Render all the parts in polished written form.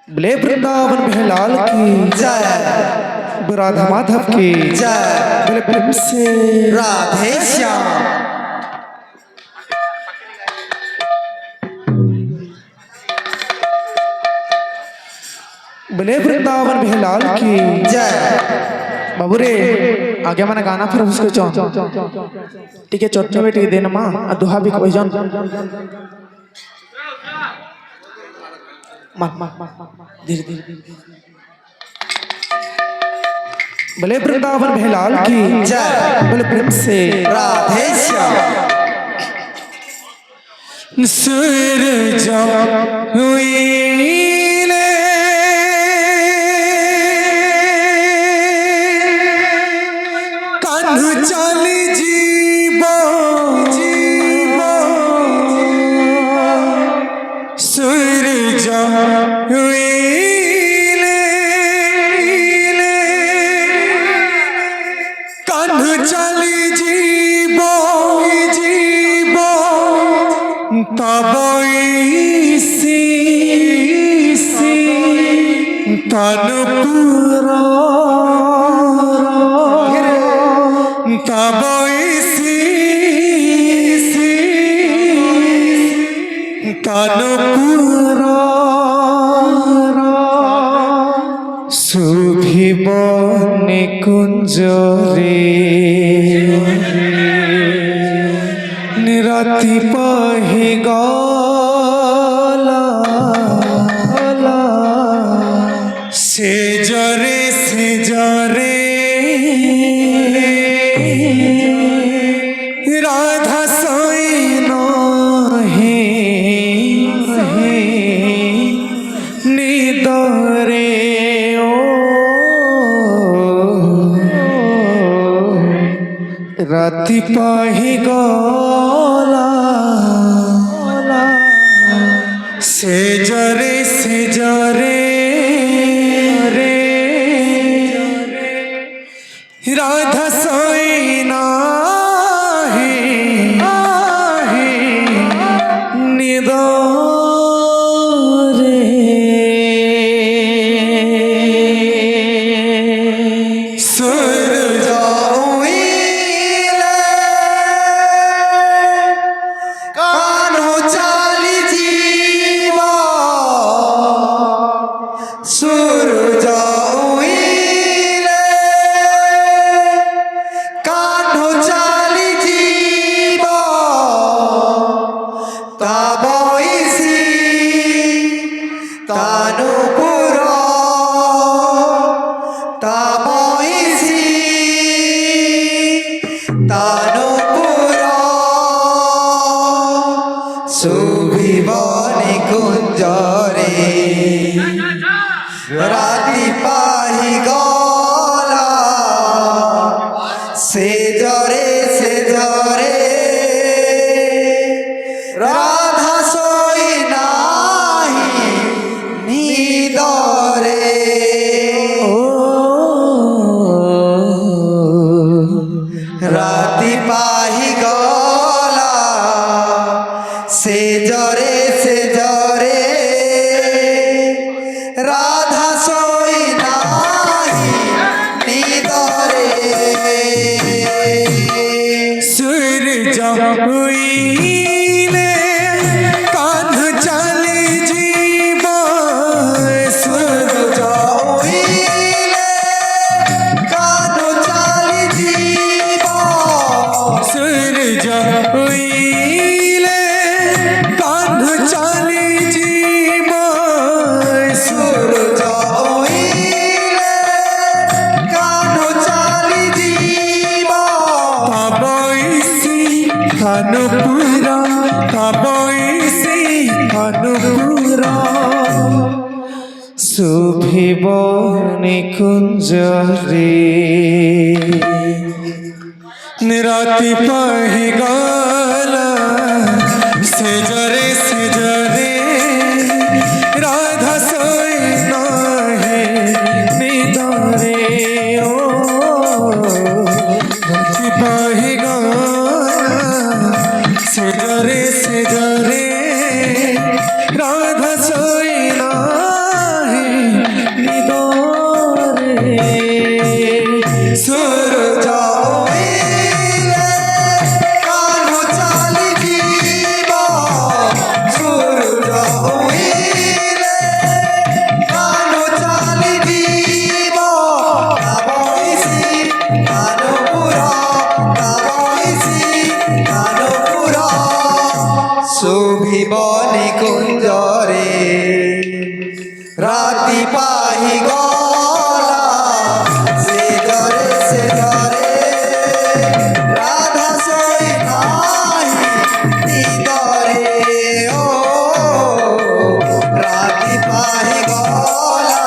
बोले वृंदावन बिहालाल की जय, राधा माधव की जय, बोले प्रेम से राधे श्याम। बोले वृंदावन बिहालाल की जय। बाबू रे आगे मैंने गाना फिर उसको चौन ठीक है चोटने में टिके देना माँ दुहा भी कोई जान मार मार मार मार धीरे धीरे धीरे बोले वृंदावन बिहालाल की जय, बोले प्रेम से राधे श्याम। सुर जा हुई चाली जीवो जीवो सूरज हुईले कान्ह चाली जीवो जीवो तबईसी तनुपुरा तनुपुरा सुभिब निकुंजरे निराति पाहि गाला से जरे राधा सोई नहे निदरे ओ राति पाहि गला से जरे राधा सोई नाहे निदरे सूरज कान्हो चाली जीवा सूरज कान्हो चाली जीवा तबईसी तनुपुरा तबईसी तनुपुरा सुभिब निकुंजरे राति पाहि गला से जरे राधा सोई नाही निदरे राति पाहि गला से जरे राधा सोई नाही निदरे सूरज हुईले कान्ह चाली जीवो सूरज हुईले कान्हो चाली जीवो सूरज हुईले कान्ह चाली जीवो सूरज हुईले कान्हो चाली जीवो तबईसी तनुपुरा सुभिब निकुंजरे निराति पाहि गला से जरे নিদরে ও রাতি পাহি সেজরে সেজরে রাধা সই নাহি নিদরে সূরজ উইলে কানু চালি জীব সূরজ উইলে কানু চালি জীব কাবইসি কানুপুরা কাবইসি কানুপুরা শুভিবনি কুঞ্জরে রাতি পাহি গলা সেজরে সেজরে রাধা সই নাহি নিদরে ও রাতি পাহি গলা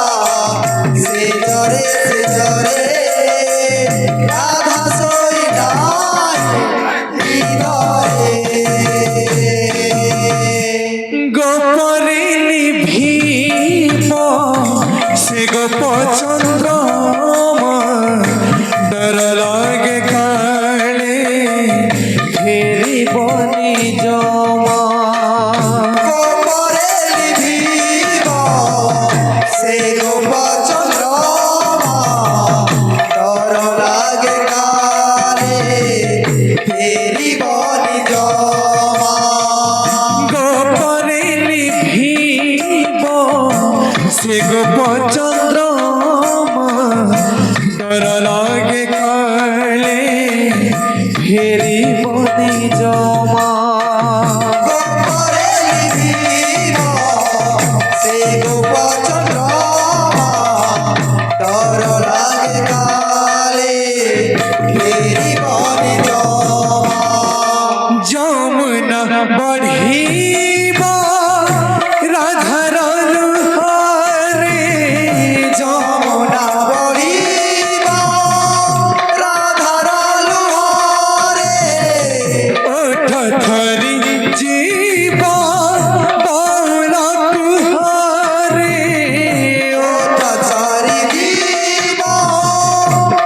সেজরে সেজরে রাধা সই নাহি নিদরে গোপরে নিভীম সে গোপ চন্দ্রমা ডর লাগে কালে ফেরিব নিজ মা গোপরে নিভিব সে গোপ চন্দ্রমা ডর লাগে কালে ফেরিব নিজ মা গোপরে নিভীম সে গোপ চন্দ্রমা ডর লাগে কালে ফেরিব নিজ মা গোপরে নিভিব সে গোপ চন্দ্রমা ডর লাগে কালে ফেরিব নিজ মা যমুনা বঢ়িব রাধার লুহারে যমুনা বঢ়িব রাধার লুহরে ওঠ থরি জীব বাউলা কুহারে চারি জীব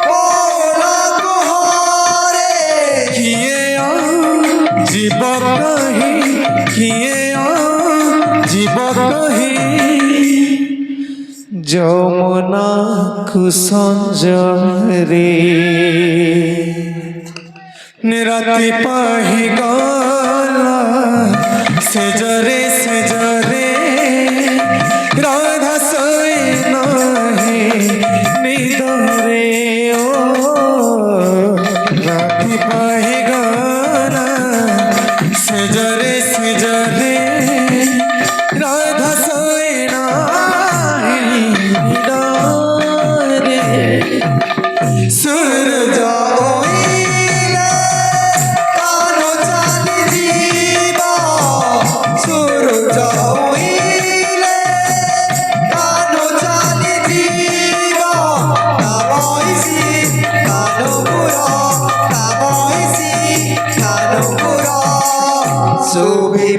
বৌলা কুহরে কিয়ে জীব কহি কিয়ে জীব কহি যমুনা কুসঞ্জরে রাতি পাহি গলা সেজরে সেজরে রাধা সই নাহি নিদরে ও রাতি পাহি গলা সেজরে সেজরে রাধা সই নাহি নিদরে সূরজ উইলে কানু চালি জীব সূরজ উইলে কানু চালি জীব কাবইসি কানুপুরা কাবইসি কানুপুরা শুভি